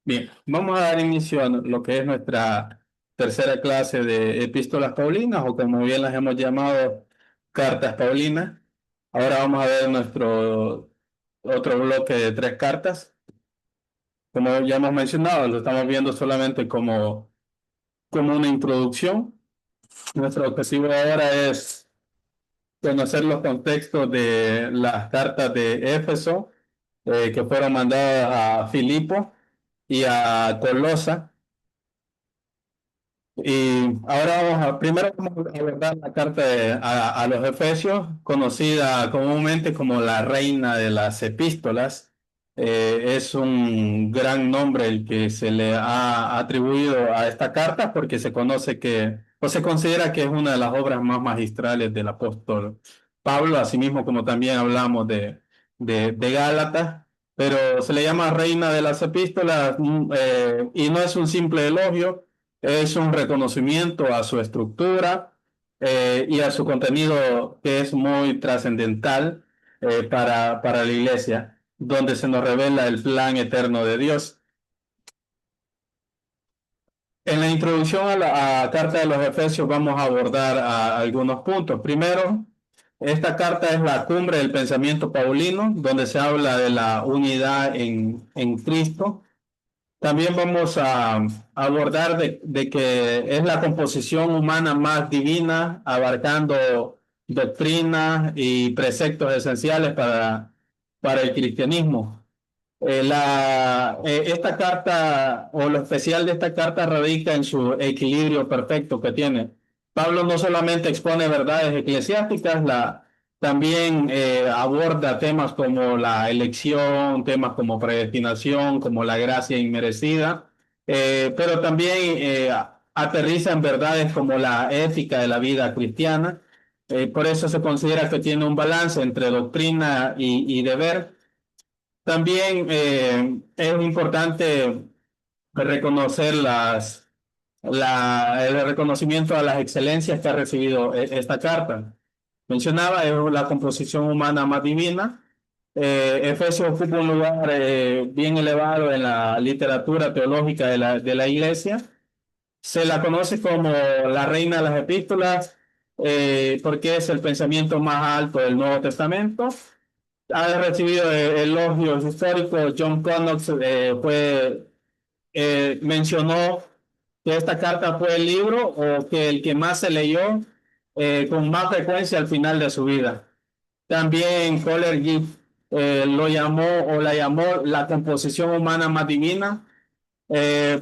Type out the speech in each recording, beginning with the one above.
Bien, vamos a dar inicio a lo que es nuestra tercera clase de epístolas paulinas, o como bien las hemos llamado, cartas paulinas. Ahora vamos a ver nuestro otro bloque de tres cartas. Como ya hemos mencionado, lo estamos viendo solamente como una introducción. Nuestro objetivo ahora es conocer los contextos de las cartas de Éfeso, que fueron mandadas a Filipo y a Colosa. Y ahora primero vamos a abordar la carta a los Efesios, conocida comúnmente como la reina de las epístolas. Es un gran nombre el que se le ha atribuido a esta carta porque se conoce o se considera que es una de las obras más magistrales del apóstol Pablo, asimismo como también hablamos de Gálatas, pero se le llama reina de las epístolas, y no es un simple elogio, es un reconocimiento a su estructura, y a su contenido, que es muy trascendental, para la iglesia, donde se nos revela el plan eterno de Dios. En la introducción a la carta de los Efesios vamos a abordar algunos puntos. Primero, esta carta es la cumbre del pensamiento paulino, donde se habla de la unidad en Cristo. También vamos a abordar de que es la composición humana más divina, abarcando doctrinas y preceptos esenciales para el cristianismo. Esta carta, o lo especial de esta carta, radica en su equilibrio perfecto que tiene. Pablo no solamente expone verdades eclesiásticas, también aborda temas como la elección, temas como predestinación, como la gracia inmerecida, pero también aterriza en verdades como la ética de la vida cristiana. Por eso se considera que tiene un balance entre doctrina y deber. También es importante reconocer el reconocimiento a las excelencias que ha recibido esta carta. Mencionaba, es la composición humana más divina. Efesios ocupa un lugar bien elevado en la literatura teológica de la iglesia. Se la conoce como la reina de las epístolas, porque es el pensamiento más alto del Nuevo Testamento. Ha recibido elogios históricos. John Connox mencionó que esta carta fue el libro o que el que más se leyó con más frecuencia al final de su vida. También Coleridge lo llamó, o la llamó, la composición humana más divina,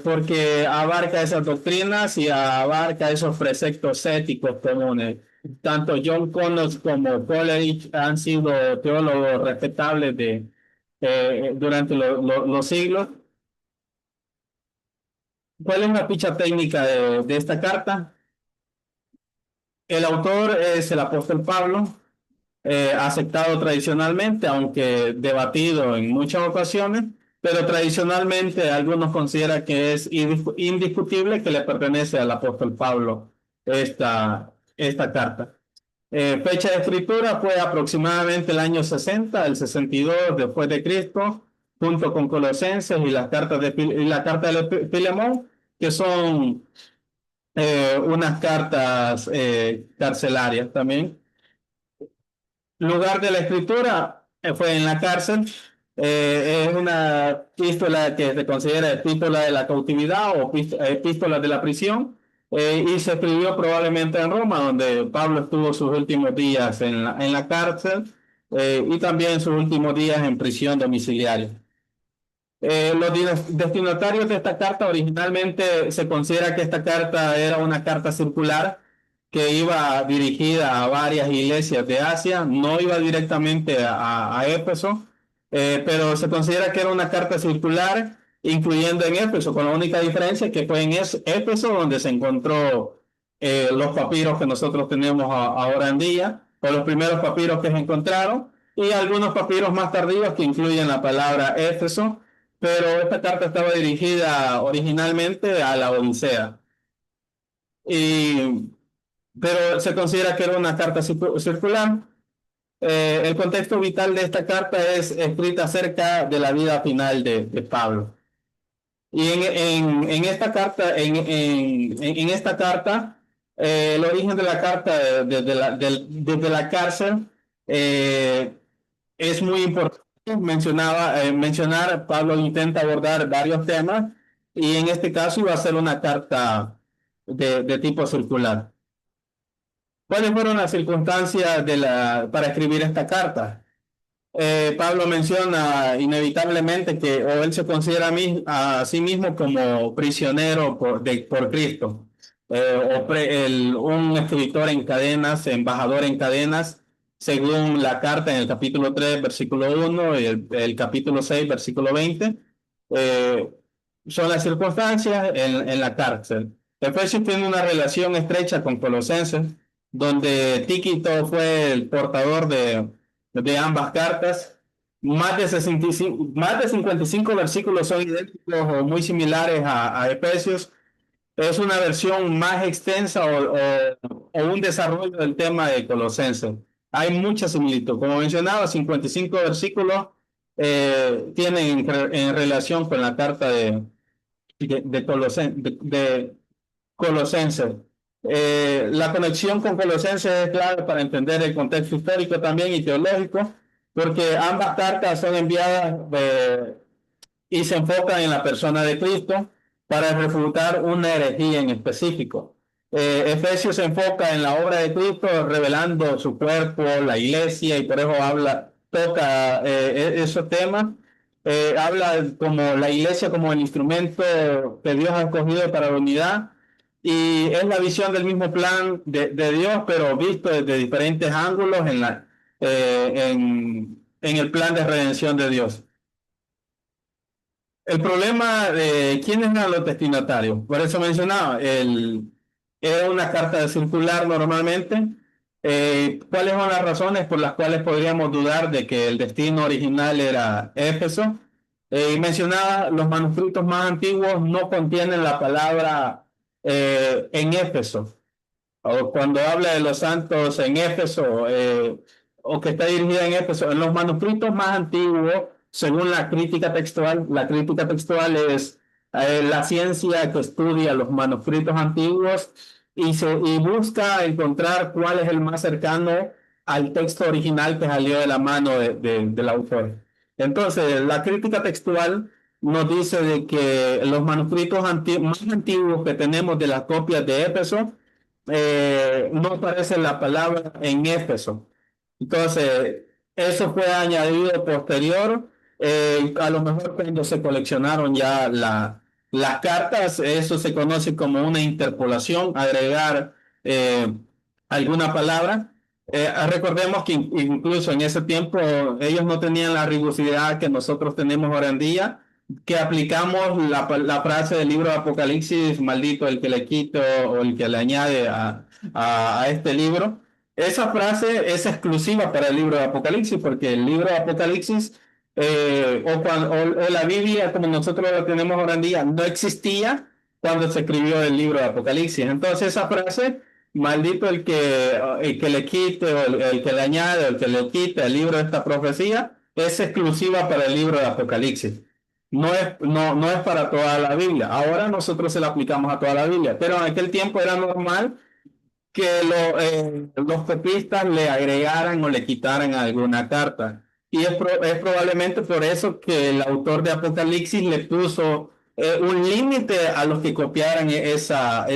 porque abarca esas doctrinas y abarca esos preceptos éticos comunes. Tanto John Connors como Coleridge han sido teólogos respetables durante los siglos. ¿Cuál es la ficha técnica de esta carta? El autor es el apóstol Pablo, aceptado tradicionalmente, aunque debatido en muchas ocasiones, pero tradicionalmente algunos consideran que es indiscutible que le pertenece al apóstol Pablo esta carta. Fecha de escritura fue aproximadamente el año 60, el 62 después de Cristo, junto con Colosenses y la carta de Filemón, que son unas cartas carcelarias también. Lugar de la escritura fue en la cárcel. Es una epístola que se considera epístola de la cautividad o epístola de la prisión, y se escribió probablemente en Roma, donde Pablo estuvo sus últimos días en la cárcel, y también sus últimos días en prisión domiciliaria. Los destinatarios de esta carta, originalmente se considera que esta carta era una carta circular que iba dirigida a varias iglesias de Asia, no iba directamente a Éfeso, pero se considera que era una carta circular, incluyendo en Éfeso, con la única diferencia que fue en Éfeso donde se encontró los papiros que nosotros tenemos ahora en día, o los primeros papiros que se encontraron, y algunos papiros más tardíos que incluyen la palabra Éfeso, pero esta carta estaba dirigida originalmente a la Odisea. Y, pero se considera que era una carta circular. El contexto vital de esta carta es escrita acerca de la vida final de Pablo. Y en esta carta, en esta carta, el origen de la carta desde la cárcel eh, es muy importante. Mencionar, Pablo intenta abordar varios temas y en este caso iba a ser una carta de tipo circular. ¿Cuáles fueron las circunstancias para escribir esta carta? Pablo menciona inevitablemente que o él se considera a sí mismo como prisionero por Cristo, un escritor en cadenas, embajador en cadenas, según la carta en el capítulo 3 versículo 1 y el capítulo 6 versículo 20. eh, Son las circunstancias en la cárcel. Efesios tiene una relación estrecha con Colosenses, donde Tíquito fue el portador de ambas cartas. Más de 55 versículos son idénticos o muy similares a Efesios. Es una versión más extensa o un desarrollo del tema de Colosenses. Hay mucha similitud. Como mencionaba, 55 versículos tienen en relación con la carta de Colosenses. La conexión con Colosenses es clave para entender el contexto histórico también y teológico, porque ambas cartas son enviadas y se enfocan en la persona de Cristo para refutar una herejía en específico. Efesios se enfoca en la obra de Cristo, revelando su cuerpo, la iglesia, y por eso toca esos temas. Habla como la iglesia como el instrumento que Dios ha escogido para la unidad y es la visión del mismo plan de Dios, pero visto desde diferentes ángulos en el plan de redención de Dios. El problema de quiénes eran los destinatarios, por eso mencionaba, era una carta circular normalmente. ¿Cuáles son las razones por las cuales podríamos dudar de que el destino original era Éfeso? Y mencionaba, los manuscritos más antiguos no contienen la palabra en Éfeso o cuando habla de los santos en Éfeso, o que está dirigida en Éfeso, en los manuscritos más antiguos, según la crítica textual es la ciencia que estudia los manuscritos antiguos y busca encontrar cuál es el más cercano al texto original que salió de la mano del autor. Entonces, la crítica textual nos dice de que los manuscritos más antiguos que tenemos de las copias de Éfeso no aparece la palabra en Éfeso. Entonces, eso fue añadido posterior, a lo mejor cuando se coleccionaron ya las cartas, eso se conoce como una interpolación, agregar alguna palabra. Recordemos que incluso en ese tiempo ellos no tenían la rigurosidad que nosotros tenemos ahora en día, que aplicamos la frase del libro de Apocalipsis, maldito el que le quito o el que le añade a este libro. Esa frase es exclusiva para el libro de Apocalipsis, porque el libro de Apocalipsis o la Biblia como nosotros la tenemos ahora en día no existía cuando se escribió el libro de Apocalipsis. Entonces esa frase, maldito el que le quite o el que le añade o el que le quite el libro de esta profecía, es exclusiva para el libro de Apocalipsis. No es para toda la Biblia. Ahora nosotros se la aplicamos a toda la Biblia, pero en aquel tiempo era normal que los copistas le agregaran o le quitaran alguna carta. Y es probablemente por eso que el autor de Apocalipsis le puso un límite a los que copiaran esa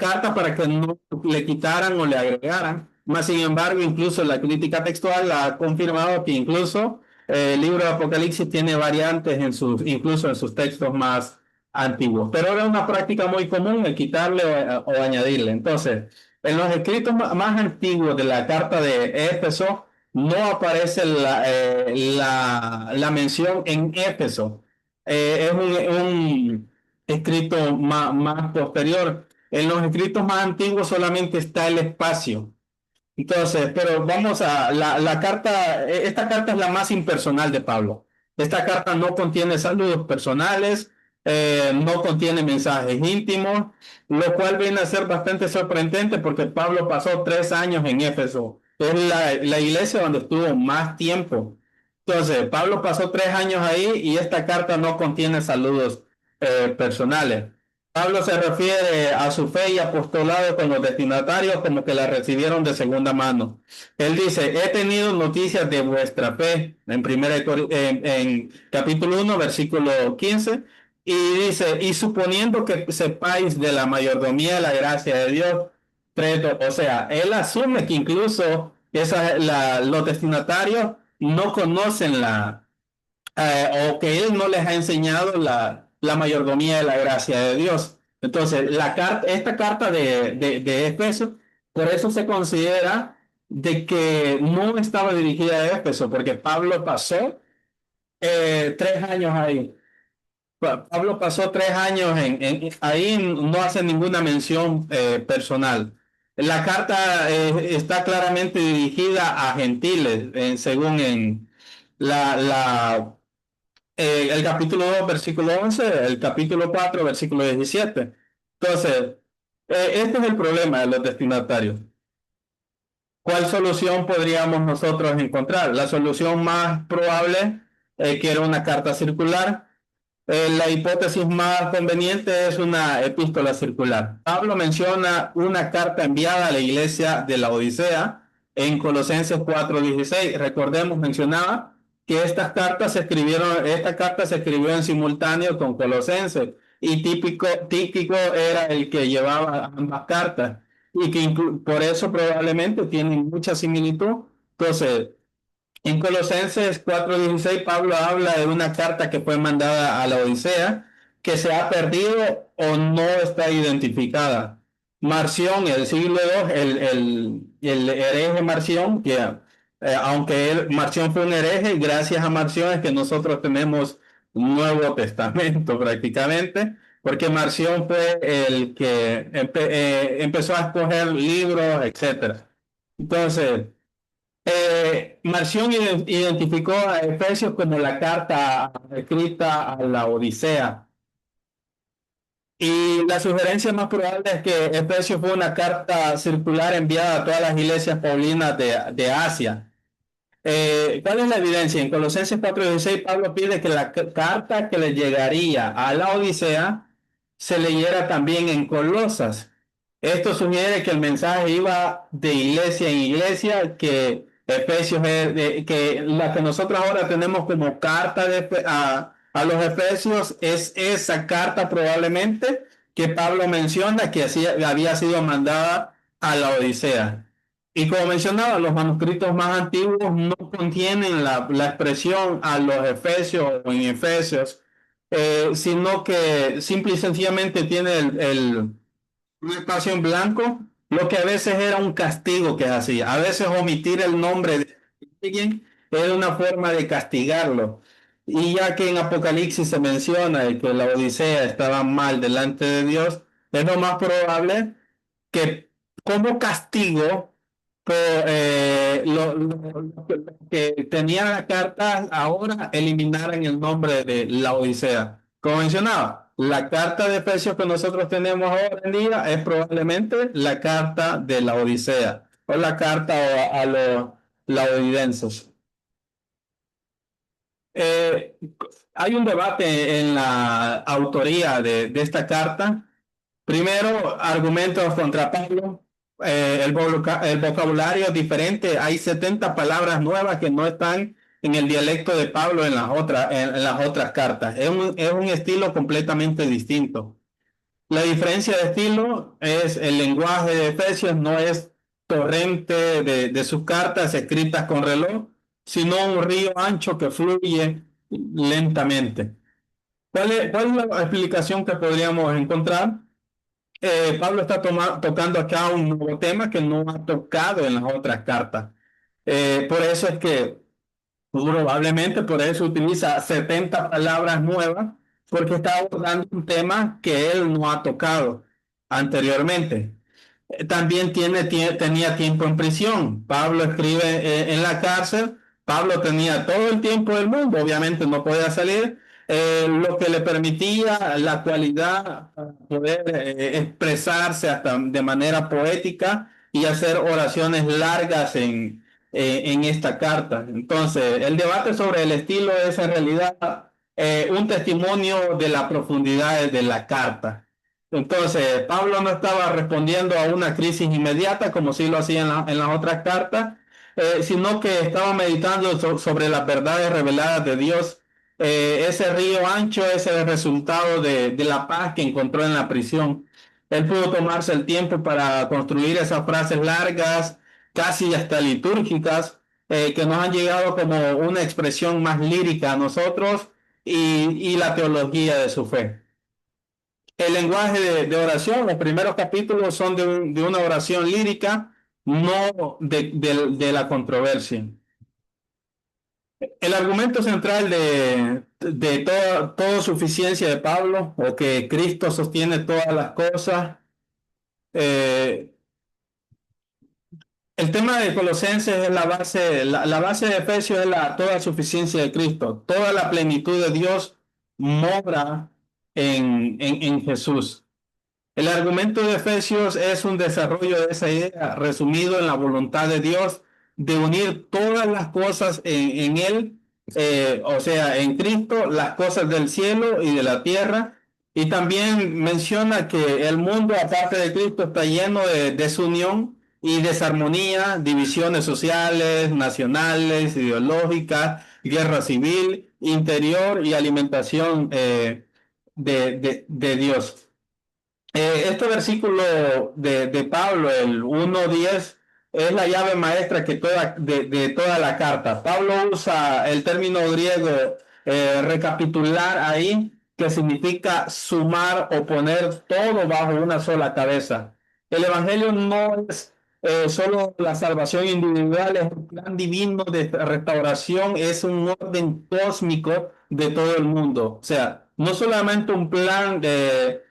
carta para que no le quitaran o le agregaran. Más sin embargo, incluso la crítica textual ha confirmado que incluso el libro de Apocalipsis tiene variantes incluso en sus textos más antiguos. Pero era una práctica muy común el quitarle o añadirle. Entonces, en los escritos más antiguos de la carta de Éfeso no aparece la mención en Éfeso. Es un escrito más posterior. En los escritos más antiguos solamente está el espacio. Entonces, pero vamos a la carta, esta carta es la más impersonal de Pablo. Esta carta no contiene saludos personales, no contiene mensajes íntimos, lo cual viene a ser bastante sorprendente porque Pablo pasó 3 años en Éfeso. Es la iglesia donde estuvo más tiempo. Entonces, Pablo pasó 3 años ahí y esta carta no contiene saludos personales. Pablo se refiere a su fe y apostolado con los destinatarios como que la recibieron de segunda mano. Él dice, he tenido noticias de vuestra fe en capítulo 1, versículo 15, y dice, y suponiendo que sepáis de la mayordomía de la gracia de Dios, o sea, él asume que incluso los destinatarios no conocen o que él no les ha enseñado la mayordomía de la gracia de Dios. Entonces, esta carta de Éfeso, por eso se considera de que no estaba dirigida a Éfeso, porque Pablo pasó 3 años ahí. Pablo pasó 3 años ahí, no hace ninguna mención personal. La carta está claramente dirigida a gentiles, según en el capítulo 2 versículo 11, el capítulo 4 versículo 17. Entonces, este es el problema de los destinatarios. ¿Cuál solución podríamos nosotros encontrar? La solución más probable, que era una carta circular. La hipótesis más conveniente es una epístola circular. Pablo menciona una carta enviada a la iglesia de la Odisea en Colosenses 4:16. Recordemos, mencionaba que esta carta se escribió en simultáneo con Colosenses y Tíquico era el que llevaba ambas cartas y que por eso probablemente tienen mucha similitud. Entonces, en Colosenses 4:16, Pablo habla de una carta que fue mandada a la Odisea, que se ha perdido o no está identificada. Marción, el siglo II, el hereje Marción, que aunque Marción fue un hereje, gracias a Marción es que nosotros tenemos un Nuevo Testamento prácticamente, porque Marción fue el que empezó a escoger libros, etcétera. Entonces, Marción identificó a Efesios como la carta escrita a la Odisea. Y la sugerencia más probable es que Efesios fue una carta circular enviada a todas las iglesias paulinas de Asia. ¿Cuál es la evidencia? En Colosenses 4:16, Pablo pide que la carta que le llegaría a la Odisea se leyera también en Colosas. Esto sugiere que el mensaje iba de iglesia en iglesia, que Efesios que la que nosotros ahora tenemos como carta a los Efesios es esa carta probablemente que Pablo menciona que había sido mandada a la Odisea. Y como mencionaba, los manuscritos más antiguos no contienen la expresión a los Efesios o en Efesios, sino que simple y sencillamente tiene un espacio en blanco, lo que a veces era un castigo que hacía. A veces omitir el nombre de alguien era una forma de castigarlo. Y ya que en Apocalipsis se menciona de que la Odisea estaba mal delante de Dios, es lo más probable que como castigo por que tenían la carta ahora eliminaran el nombre de la Odisea. Como mencionaba, la carta de Efesios que nosotros tenemos ahora en día es probablemente la carta de la Odisea o la carta a los laodicenses. Eh, Hay un debate en la autoría de esta carta. Primero, argumentos contra Pablo. El vocabulario es diferente. Hay 70 palabras nuevas que no están en el dialecto de Pablo en las otras cartas. Es un estilo completamente distinto. La diferencia de estilo es el lenguaje de Efesios, no es torrente de sus cartas escritas con reloj, sino un río ancho que fluye lentamente. ¿Cuál es la explicación que podríamos encontrar? Pablo está tocando acá un nuevo tema que no ha tocado en las otras cartas. Por eso es que probablemente por eso utiliza 70 palabras nuevas, porque está abordando un tema que él no ha tocado anteriormente. También tenía tiempo en prisión. Pablo escribe en la cárcel. Pablo tenía todo el tiempo del mundo, obviamente no podía salir, lo que le permitía la cualidad para poder expresarse hasta de manera poética y hacer oraciones largas en esta carta. Entonces, el debate sobre el estilo es en realidad un testimonio de la profundidad de la carta. Entonces, Pablo no estaba respondiendo a una crisis inmediata como sí lo hacía en las otras cartas, sino que estaba meditando sobre las verdades reveladas de Dios. Ese río ancho es el resultado de la paz que encontró en la prisión. Él pudo tomarse el tiempo para construir esas frases largas, casi hasta litúrgicas, que nos han llegado como una expresión más lírica a nosotros y la teología de su fe. El lenguaje de oración, los primeros capítulos son de una oración lírica, no de la controversia. El argumento central de toda suficiencia de Pablo, o que Cristo sostiene todas las cosas, eh, el tema de Colosenses es la base de Efesios es toda suficiencia de Cristo, toda la plenitud de Dios mora en Jesús. El argumento de Efesios es un desarrollo de esa idea resumido en la voluntad de Dios de unir todas las cosas en Él, o sea, en Cristo, las cosas del cielo y de la tierra. Y también menciona que el mundo, aparte de Cristo, está lleno de desunión y desarmonía, divisiones sociales, nacionales, ideológicas, guerra civil, interior y alimentación de Dios. Este versículo de Pablo, el 1:10, es la llave maestra de toda la carta. Pablo usa el término griego recapitular ahí, que significa sumar o poner todo bajo una sola cabeza. El Evangelio no es solo la salvación individual, es un plan divino de restauración, es un orden cósmico de todo el mundo. O sea, no solamente un plan de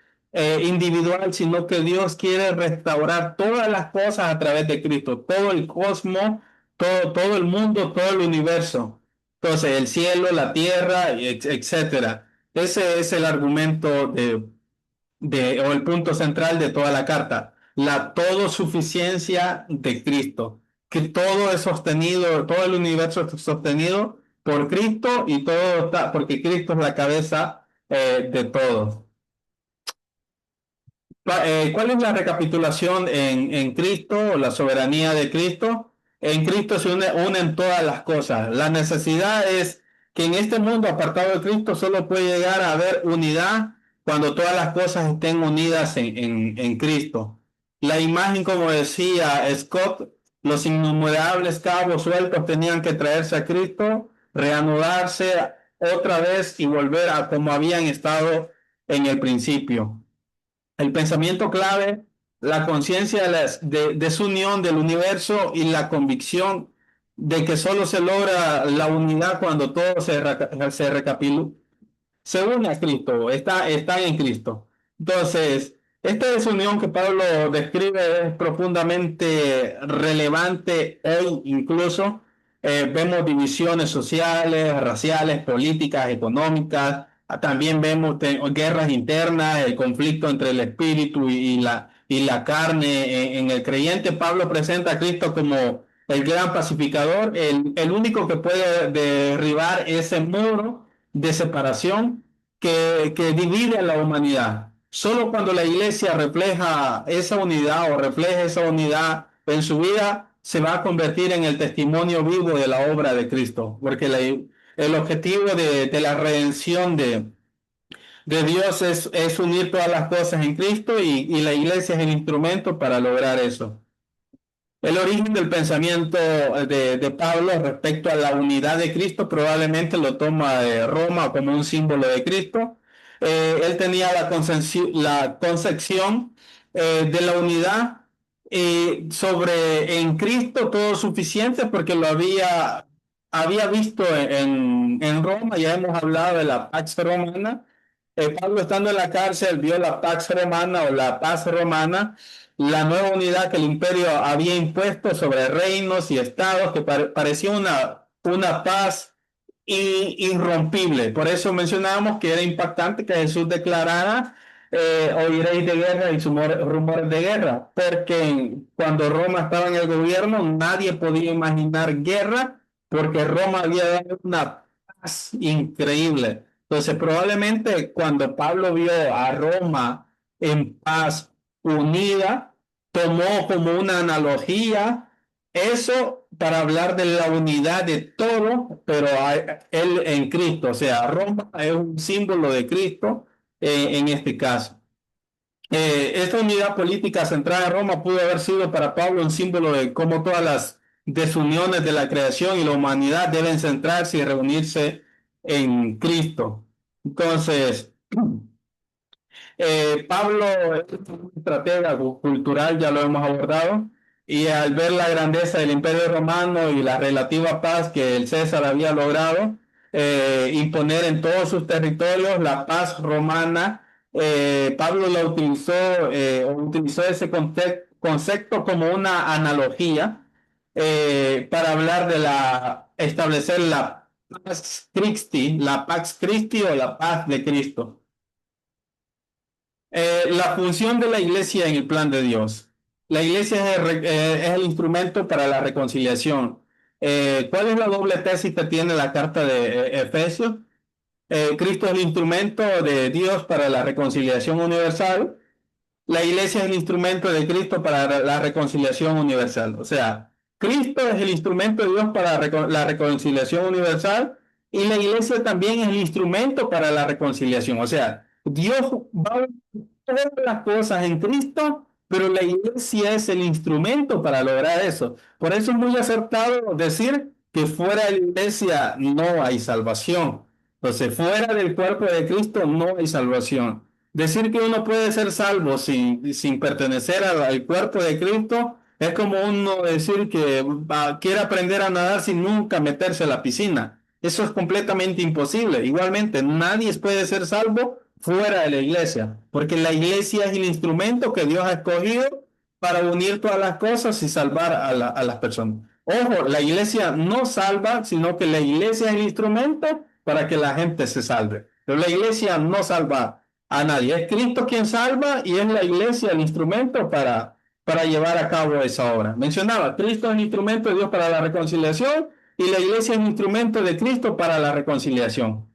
individual, sino que Dios quiere restaurar todas las cosas a través de Cristo, todo el cosmos, todo el mundo, todo el universo. Entonces, el cielo, la tierra, etcétera. Ese es el argumento o el punto central de toda la carta, la todo suficiencia de Cristo, que todo es sostenido, todo el universo es sostenido por Cristo y todo está, porque Cristo es la cabeza de todo. ¿Cuál es la recapitulación en Cristo, la soberanía de Cristo? En Cristo se unen todas las cosas. La necesidad es que en este mundo apartado de Cristo solo puede llegar a haber unidad cuando todas las cosas estén unidas en Cristo. La imagen, como decía Scott, los innumerables cabos sueltos tenían que traerse a Cristo, reanudarse otra vez y volver a como habían estado en el principio. El pensamiento clave, la conciencia de su unión del universo y la convicción de que solo se logra la unidad cuando todo se recapitula, se une a Cristo, está en Cristo. Entonces, esta desunión que Pablo describe es profundamente relevante hoy incluso. Vemos divisiones sociales, raciales, políticas, económicas. También vemos guerras internas, el conflicto entre el espíritu y la carne. En el creyente, Pablo presenta a Cristo como el gran pacificador, el único que puede derribar ese muro de separación que divide a la humanidad. Solo cuando la iglesia refleja esa unidad o refleja esa unidad en su vida, se va a convertir en el testimonio vivo de la obra de Cristo, porque el objetivo de la redención de Dios es unir todas las cosas en Cristo y la iglesia es el instrumento para lograr eso. El origen del pensamiento de Pablo respecto a la unidad de Cristo probablemente lo toma de Roma como un símbolo de Cristo. Él tenía la concepción de la unidad sobre en Cristo todo suficiente porque había visto en Roma, ya hemos hablado de la Pax Romana. Pablo estando en la cárcel vio la Pax Romana o la paz romana, la nueva unidad que el imperio había impuesto sobre reinos y estados, que parecía una paz irrompible. Por eso mencionábamos que era impactante que Jesús declarara oiréis de guerra y rumores de guerra, porque cuando Roma estaba en el gobierno nadie podía imaginar guerra, porque Roma había dado una paz increíble. Entonces, probablemente cuando Pablo vio a Roma en paz, unida, tomó como una analogía eso para hablar de la unidad de todo, pero él en Cristo, o sea, Roma es un símbolo de Cristo en este caso. Esta unidad política centrada en Roma pudo haber sido para Pablo un símbolo de cómo todas las desuniones de la creación y la humanidad deben centrarse y reunirse en Cristo. Entonces, Pablo es un estratega cultural, ya lo hemos abordado, y al ver la grandeza del Imperio Romano y la relativa paz que el César había logrado imponer en todos sus territorios, la paz romana, Pablo la utilizó ese concepto como una analogía para hablar de establecer la Pax Christi o la paz de Cristo. La función de la iglesia en el plan de Dios. La iglesia es el instrumento para la reconciliación. ¿Cuál es la doble tesis que tiene la carta de Efesios? Cristo es el instrumento de Dios para la reconciliación universal. La iglesia es el instrumento de Cristo para la reconciliación universal. O sea, Cristo es el instrumento de Dios para la reconciliación universal y la iglesia también es el instrumento para la reconciliación. O sea, Dios va a todas las cosas en Cristo, pero la iglesia es el instrumento para lograr eso. Por eso es muy acertado decir que fuera de la iglesia no hay salvación. Entonces, fuera del cuerpo de Cristo no hay salvación. Decir que uno puede ser salvo sin pertenecer al cuerpo de Cristo es como uno decir que quiere aprender a nadar sin nunca meterse a la piscina. Eso es completamente imposible. Igualmente, nadie puede ser salvo fuera de la iglesia, porque la iglesia es el instrumento que Dios ha escogido para unir todas las cosas y salvar a las personas. Ojo, la iglesia no salva, sino que la iglesia es el instrumento para que la gente se salve. Pero la iglesia no salva a nadie. Es Cristo quien salva y es la iglesia el instrumento para llevar a cabo esa obra. Mencionaba, Cristo es el instrumento de Dios para la reconciliación y la iglesia es el instrumento de Cristo para la reconciliación.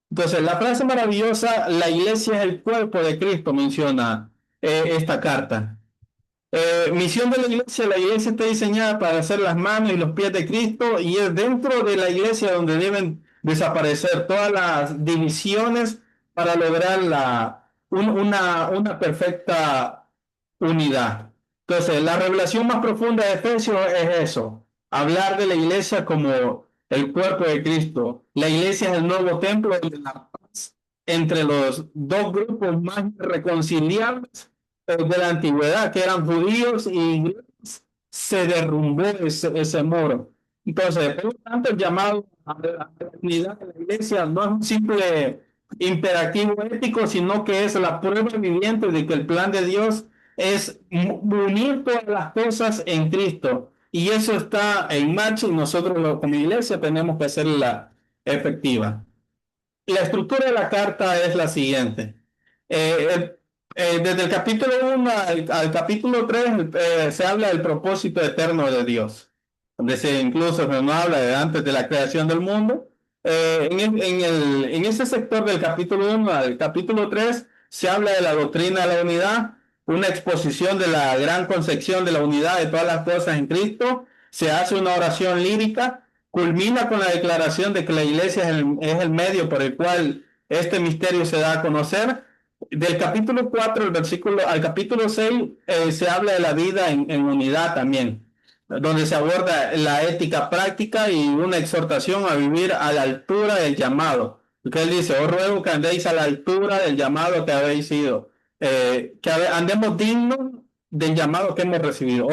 Entonces, la frase maravillosa, la iglesia es el cuerpo de Cristo, menciona esta carta. Misión de la iglesia está diseñada para ser las manos y los pies de Cristo y es dentro de la iglesia donde deben desaparecer todas las divisiones para lograr una perfecta unidad. Entonces, la revelación más profunda de Efesios es eso, hablar de la iglesia como el cuerpo de Cristo. La iglesia es el nuevo templo de la paz entre los dos grupos más reconciliables de la antigüedad, que eran judíos y griegos, se derrumbó ese muro. Entonces, por lo tanto, el llamado a la unidad de la iglesia no es un simple imperativo ético, sino que es la prueba viviente de que el plan de Dios es unir todas las cosas en Cristo. Y eso está en marcha y nosotros como iglesia tenemos que hacerla efectiva. La estructura de la carta es la siguiente. Desde el capítulo 1 al capítulo 3 se habla del propósito eterno de Dios, donde incluso se nos habla de antes de la creación del mundo. En ese sector del capítulo 1 al capítulo 3 se habla de la doctrina de la unidad, una exposición de la gran concepción de la unidad de todas las cosas en Cristo, se hace una oración lírica, culmina con la declaración de que la iglesia es el medio por el cual este misterio se da a conocer. Del capítulo 4 al capítulo 6 se habla de la vida en unidad también, donde se aborda la ética práctica y una exhortación a vivir a la altura del llamado. Porque él dice, os ruego que andéis a la altura del llamado que habéis sido, que andemos dignos del llamado que hemos recibido.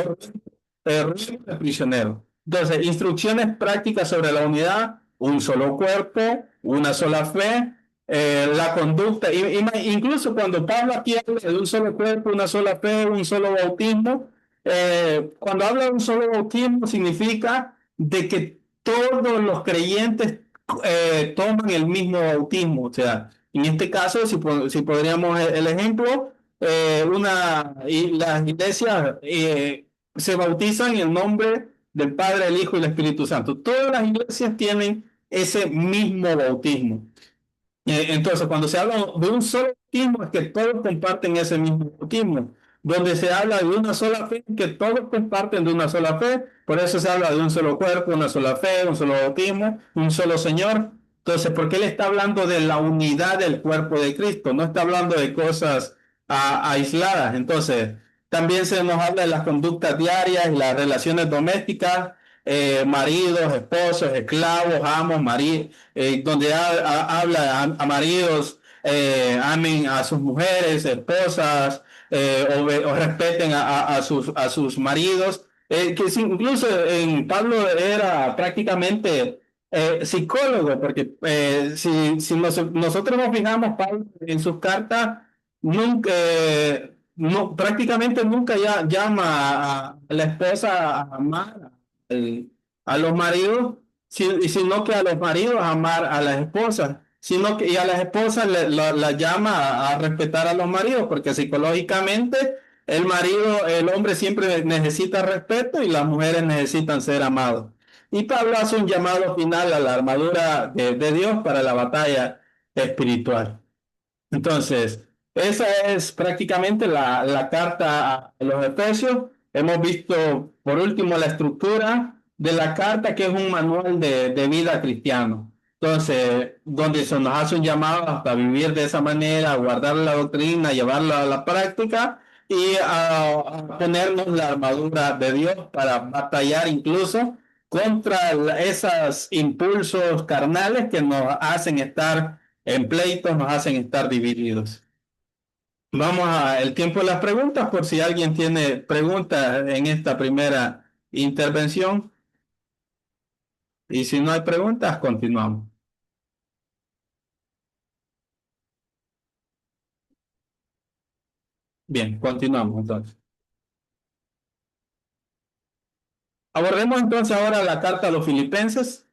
Prisionero. Entonces, instrucciones prácticas sobre la unidad, un solo cuerpo, una sola fe, la conducta, incluso cuando Pablo aquí habla de un solo cuerpo, una sola fe, un solo bautismo, cuando habla de un solo bautismo significa de que todos los creyentes toman el mismo bautismo, o sea, En este caso, si podríamos el ejemplo, las iglesias se bautizan en el nombre del Padre, el Hijo y el Espíritu Santo. Todas las iglesias tienen ese mismo bautismo. Entonces, cuando se habla de un solo bautismo, es que todos comparten ese mismo bautismo. Donde se habla de una sola fe, que todos comparten de una sola fe. Por eso se habla de un solo cuerpo, una sola fe, un solo bautismo, un solo Señor. Entonces, porque él está hablando de la unidad del cuerpo de Cristo, no está hablando de cosas aisladas. Entonces, también se nos habla de las conductas diarias y las relaciones domésticas, maridos, esposos, esclavos, amos, donde habla a maridos, amen a sus mujeres, esposas, o respeten a sus maridos. Incluso en Pablo era prácticamente psicólogo, porque nosotros nos fijamos, Pablo en sus cartas, nunca, prácticamente nunca llama a la esposa a amar el- a los maridos, sino que a los maridos a amar a las esposas, sino que y a las esposas la llama a respetar a los maridos, porque psicológicamente el hombre siempre necesita respeto y las mujeres necesitan ser amados. Y Pablo hace un llamado final a la armadura de Dios para la batalla espiritual. Entonces, esa es prácticamente la carta a los Efesios. Hemos visto, por último, la estructura de la carta, que es un manual de vida cristiano. Entonces, donde se nos hace un llamado hasta vivir de esa manera, guardar la doctrina, llevarla a la práctica y a ponernos la armadura de Dios para batallar incluso contra esos impulsos carnales que nos hacen estar en pleitos, nos hacen estar divididos. Vamos a el tiempo de las preguntas, por si alguien tiene preguntas en esta primera intervención. Y si no hay preguntas, continuamos. Bien, continuamos entonces. Abordemos entonces ahora la carta a los filipenses,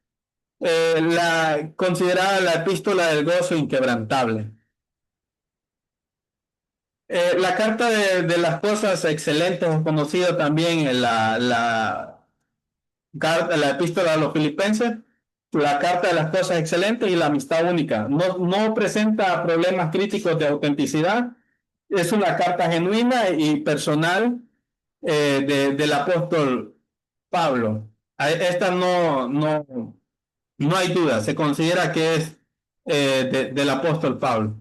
considerada la epístola del gozo inquebrantable. La carta de las cosas excelentes, conocida también en la epístola a los filipenses, la carta de las cosas excelentes y la amistad única. No presenta problemas críticos de autenticidad. Es una carta genuina y personal del apóstol Pablo. Esta no hay duda. Se considera que es del apóstol Pablo.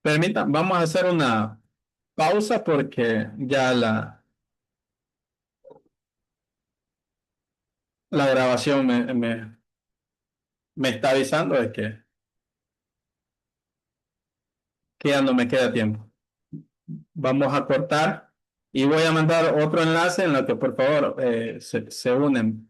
Permitan, vamos a hacer una pausa porque ya la grabación me está avisando de que ya no me queda tiempo. Vamos a cortar y voy a mandar otro enlace en lo que por favor se unen.